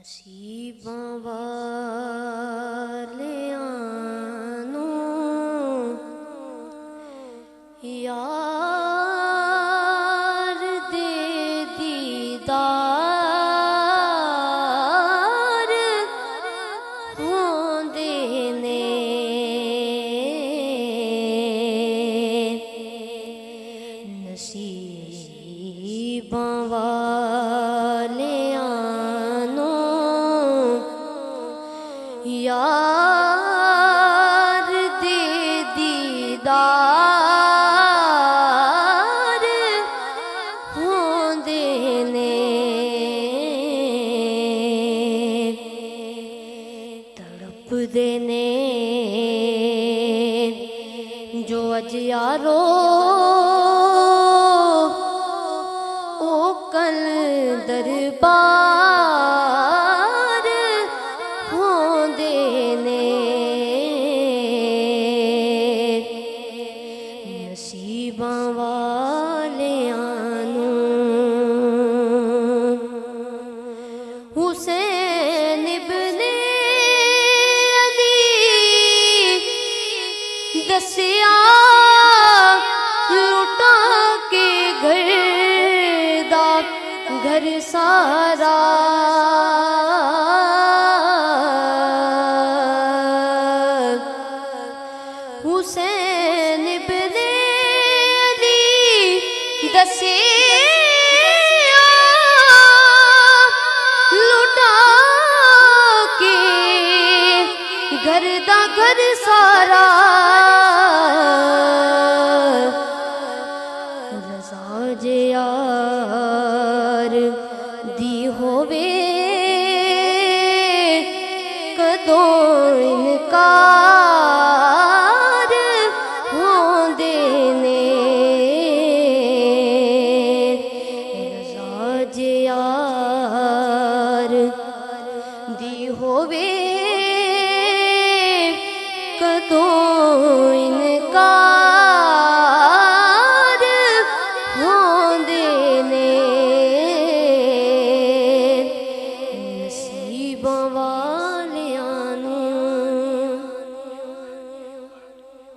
ਨਸੀਬਾਂ ਵਾਲਿਆਂ ਨੂੰ ਯਾਰ ਦੇ ਦੀਦਾਰ ਹੁੰਦੇ ਨੇ। ਨਸੀਬਾਂ यार दे दीदार होंदे ने। तड़पदे ने जो अज यारो ओ कल दरबार नसीबां वालियां नूं हुसैन इब्ने अली दस्सिया लुटा के घर दा घर सारा हुसैन इब्ने अली दस्सिया लुटा के घर दा घर सारा